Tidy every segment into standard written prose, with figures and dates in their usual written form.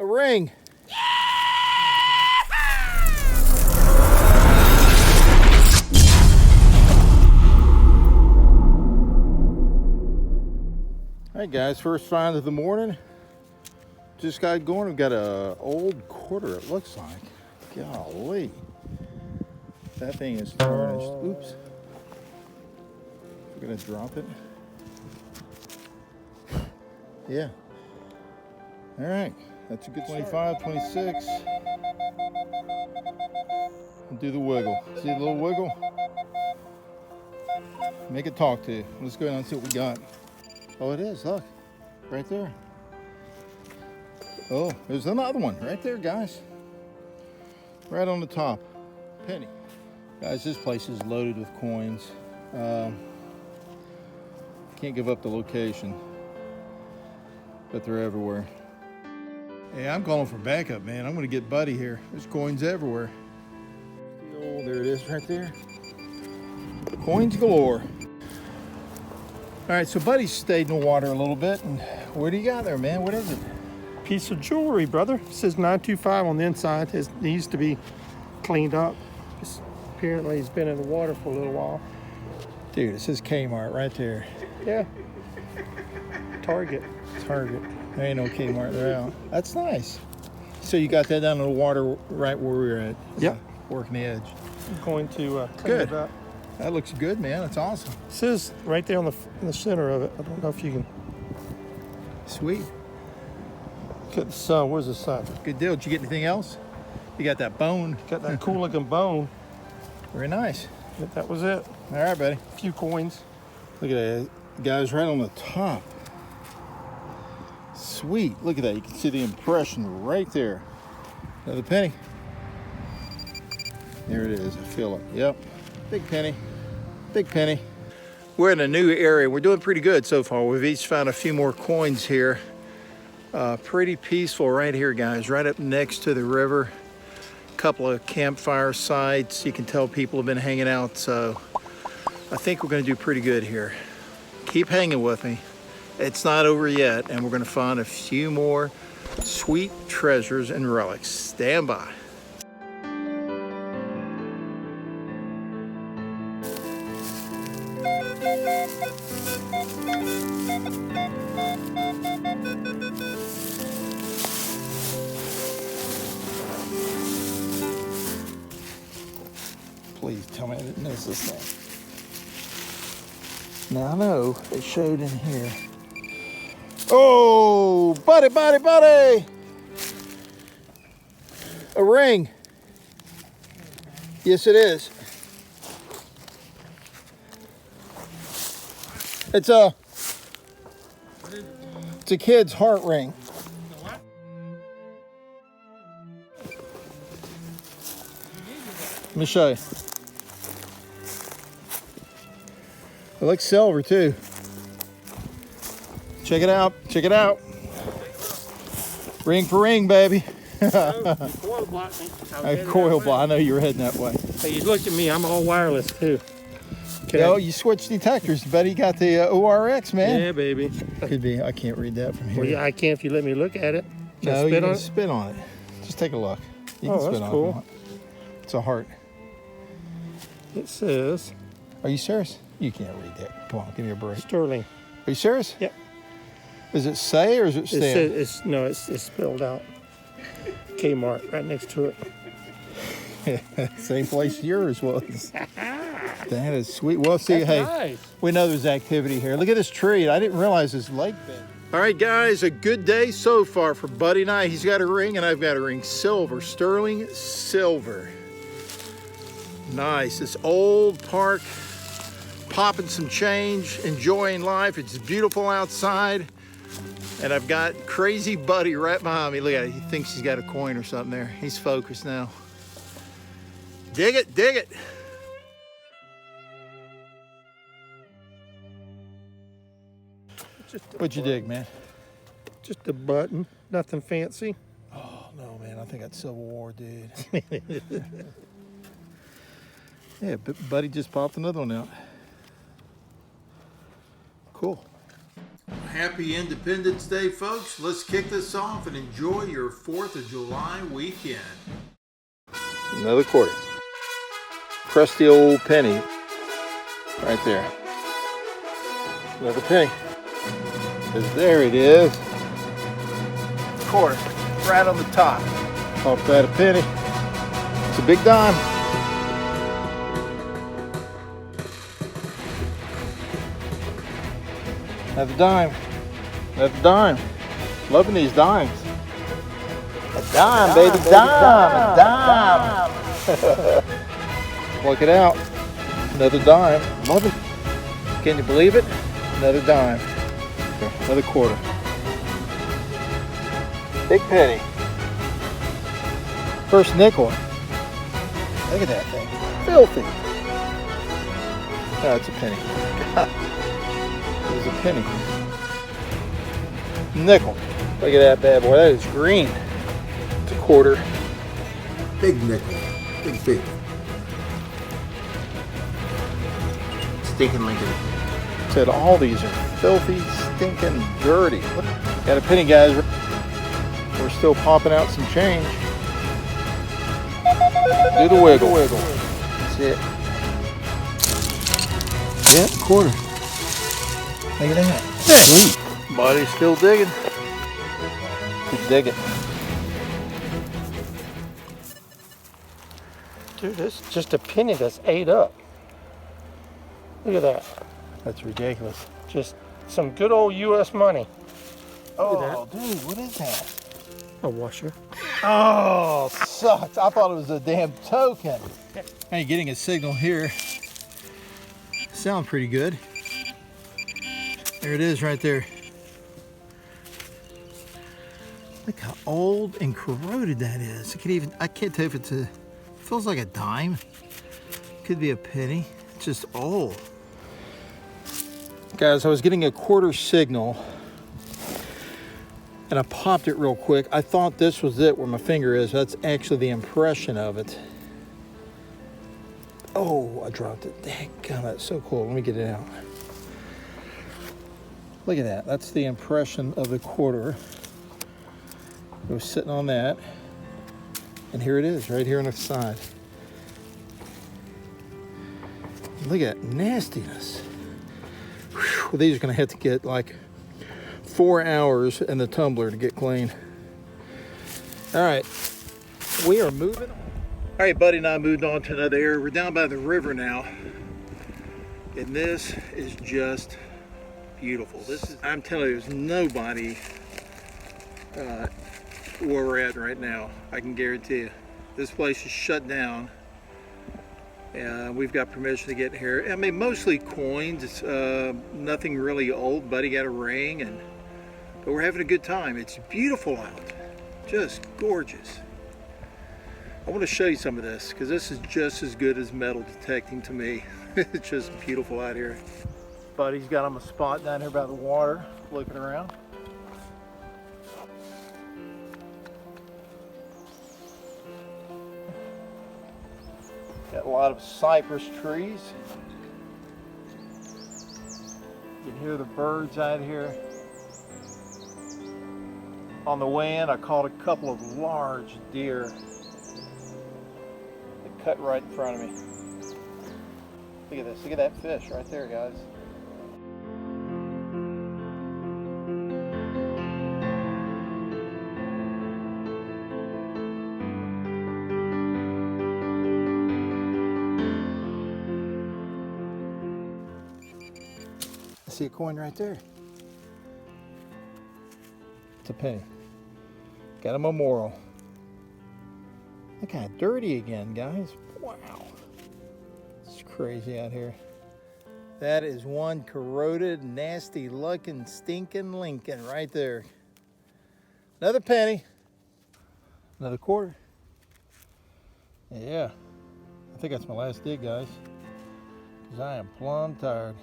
ring. All right, guys, first find of the morning. Just got going. We've got a old quarter, it looks like. Golly. That thing is tarnished. Oops. We're gonna drop it. Yeah. All right, that's a good 25, 26. And do the wiggle. See the little wiggle? Make it talk to you. Let's go down and see what we got. Oh, it is, look, right there. Oh, there's another one right there, guys. Right on the top, penny. Guys, this place is loaded with coins. Can't give up the location, but they're everywhere. Hey, I'm calling for backup, man. I'm gonna get Buddy here. There's coins everywhere. Oh, there it is right there. Coins galore. All right, so Buddy stayed in the water a little bit. And what do you got there, man? What is it? Piece of jewelry, brother. It says 925 on the inside. It needs to be cleaned up. Apparently he's been in the water for a little while. Dude, it says Kmart right there. Yeah. Target. There ain't no Kmart there out. That's nice. So you got that down in the water right where we were at? Yep. Working the edge. I'm going to clean it up. That looks good, man. That's awesome. It says right there in the center of it. I don't know if you can. Sweet. Look at the sun. Where's the sun? Good deal. Did you get anything else? You got that bone. Got that cool looking bone. Very nice. But that was it. All right, buddy. A few coins. Look at that. Guys, right on the top. Sweet. Look at that. You can see the impression right there. Another penny. There it is. I feel it. Yep. Big penny. Big penny. We're in a new area. We're doing pretty good so far. We've each found a few more coins here. Pretty peaceful right here, guys. Right up next to the river. Couple of campfire sites. You can tell people have been hanging out. So I think we're going to do pretty good here. Keep hanging with me. It's not over yet, and we're going to find a few more sweet treasures and relics. Stand by. Please tell me I didn't miss this thing. Now I know it showed in here. Oh, buddy. A ring. Yes, it is. It's a kid's heart ring. Let me show you. It looks silver too. Check it out. Ring for ring, baby. Coil block me. Coil block. I know you were heading that way. Hey, you look at me. I'm all wireless too. Okay. Yo, you switched detectors. Buddy got the ORX, man. Yeah, baby. Could be. I can't read that from here. Well, yeah, I can if you let me look at it. No, you can spit on it. Just take a look. You can spit that's on cool. it. It's a heart. It says. Are you serious? You can't read that. Come on, give me a break. Sterling. Are you serious? Yep. Does it say or is it stand? It's spelled out. Kmart right next to it. Same place yours was. That is sweet. Well, see, That's hey, nice. We know there's activity here. Look at this tree. I didn't realize this lake bed. All right, guys, a good day so far for Buddy and I. He's got a ring and I've got a ring. Silver, sterling silver. Nice. This old park, popping some change, enjoying life. It's beautiful outside. And I've got crazy Buddy right behind me. Look at it. He thinks he's got a coin or something there. He's focused now. Dig it, dig it. What'd you dig, man? Just a button, nothing fancy. Oh, no, man. I think that's Civil War, dude. Yeah, Buddy just popped another one out. Cool. Happy Independence Day, folks. Let's kick this off and enjoy your 4th of July weekend. Another quarter. Crusty old penny. Right there. Another penny. There it is. Quarter. Right on the top. Off that a penny. It's a big dime. Another dime. Another dime. Loving these dimes. A dime, baby, dime. A dime. Look it out. Another dime. Love it. Can you believe it? Another dime. Another quarter. Big penny. First nickel. Look at that thing. Filthy. Oh, it's a penny. It was a penny. Nickel. Look at that bad boy. That is green. It's a quarter. Big nickel. Big. Stinking Lincoln. Said all these are filthy, stinking, dirty. Got a penny, guys. We're still popping out some change. Do the wiggle. That's it. Yeah, quarter. Look at that. Sweet. Body's still digging. Keep digging. Dude, this is just a penny that's ate up. Look at that. That's ridiculous. Just some good old U.S. money. Oh, dude, what is that? A washer. Oh, sucks. I thought it was a damn token. Hey, getting a signal here. Sound pretty good. There it is right there. Look how old and corroded that is. I can't tell if it's feels like a dime. Could be a penny. It's just old. Guys, I was getting a quarter signal and I popped it real quick. I thought this was it where my finger is. That's actually the impression of it. Oh, I dropped it. Dang, that's so cool. Let me get it out. Look at that. That's the impression of the quarter. It was sitting on that. And here it is, right here on the side. Look at that nastiness. Whew, these are going to have to get like 4 hours in the tumbler to get clean. All right, we are moving on. All right, buddy and I moved on to another area. We're down by the river now. And this is just beautiful. I'm telling you, there's nobody where we're at right now. I can guarantee you. This place is shut down. We've got permission to get here. I mean, mostly coins. It's nothing really old. Buddy got a ring, but we're having a good time. It's beautiful out. Just gorgeous. I want to show you some of this because this is just as good as metal detecting to me. It's just beautiful out here. Buddy's got him a spot down here by the water, looking around. Got a lot of cypress trees. You can hear the birds out here. On the way in, I caught a couple of large deer. They cut right in front of me. Look at this. Look at that fish right there, guys. I see a coin right there. It's a penny. Got a memorial. Look how dirty again, guys. Wow. It's crazy out here. That is one corroded, nasty looking, stinking Lincoln right there. Another penny. Another quarter. Yeah. I think that's my last dig, guys. Because I am plumb tired.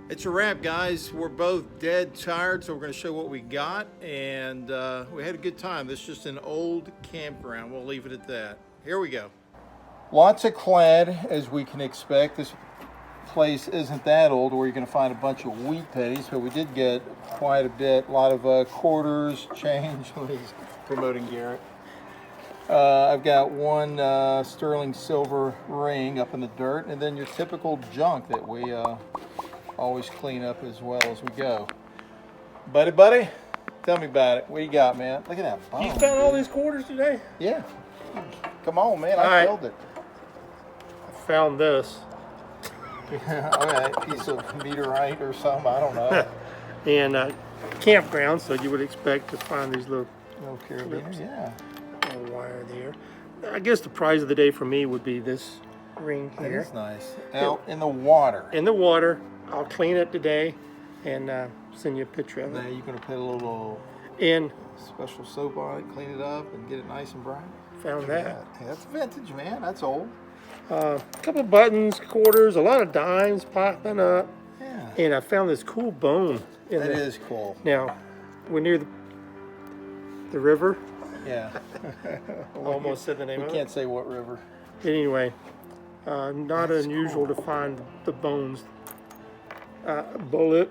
It's a wrap, guys. We're both dead tired, so we're going to show what we got, and we had a good time. This is just an old campground. We'll leave it at that. Here we go. Lots of clad, as we can expect. This place isn't that old where you're going to find a bunch of wheat pennies, but we did get quite a bit, a lot of quarters, change. He's promoting Garrett. I've got one sterling silver ring up in the dirt, and then your typical junk that we always clean up as well as we go. Buddy, tell me about it. What you got, man? Look at that bone. You found all these quarters today? Yeah. Come on, man. I right. killed it. I found this. Okay, piece of meteorite or something. I don't know. And campground, so you would expect to find these little carabiners, yeah. Little wire there. I guess the prize of the day for me would be this ring here. That's nice. Out in the water. In the water. I'll clean it today and send you a picture of it. Now you're going to put a little special soap on it, clean it up, and get it nice and bright. Found that. Hey, that's vintage, man. That's old. A couple buttons, quarters, a lot of dimes popping up. Yeah. And I found this cool bone. That is cool. Now, we're near the river. Yeah. Almost said the name of it. We can't say what river. Anyway, not unusual to find the bones. Bullet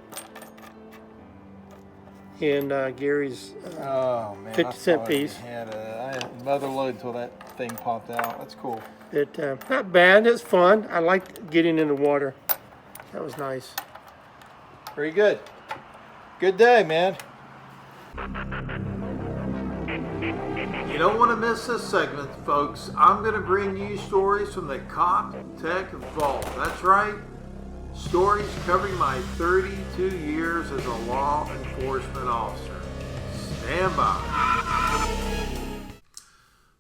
in Gary's 50-cent piece. I had another load until that thing popped out. That's cool. Not bad. It's fun. I liked getting in the water. That was nice. Very good. Good day, man. You don't want to miss this segment, folks. I'm going to bring you stories from the COPTECH Vault. That's right. Stories covering my 32 years as a law enforcement officer. Stand by.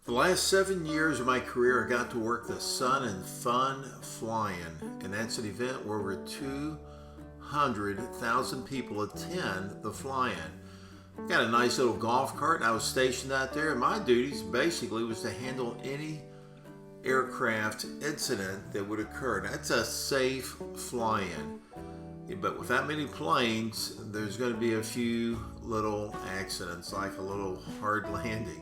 The last 7 years of my career, I got to work the Sun and Fun Fly-In, and that's an event where over 200,000 people attend the fly-in. Got a nice little golf cart, and I was stationed out there, and my duties basically was to handle any aircraft incident that would occur. That's a safe fly-in, but with that many planes, there's going to be a few little accidents, like a little hard landing.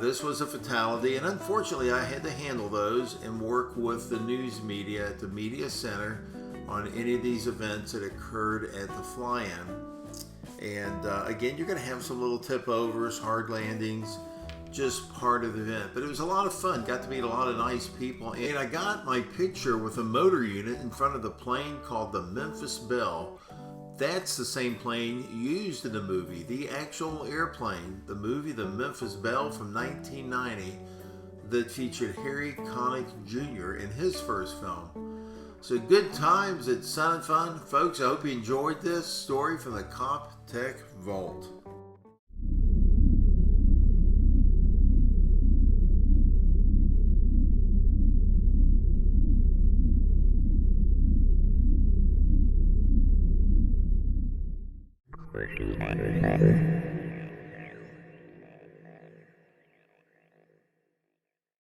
This was a fatality, and unfortunately I had to handle those and work with the news media at the media center on any of these events that occurred at the fly-in. And again, you're going to have some little tip overs, hard landings, just part of the event. But it was a lot of fun. Got to meet a lot of nice people. And I got my picture with a motor unit in front of the plane called the Memphis Belle. That's the same plane used in the movie, the actual airplane, the movie The Memphis Belle from 1990 that featured Harry Connick Jr. in his first film. So good times at Sun and Fun. Folks, I hope you enjoyed this story from the COPTECH Vault. Thank you.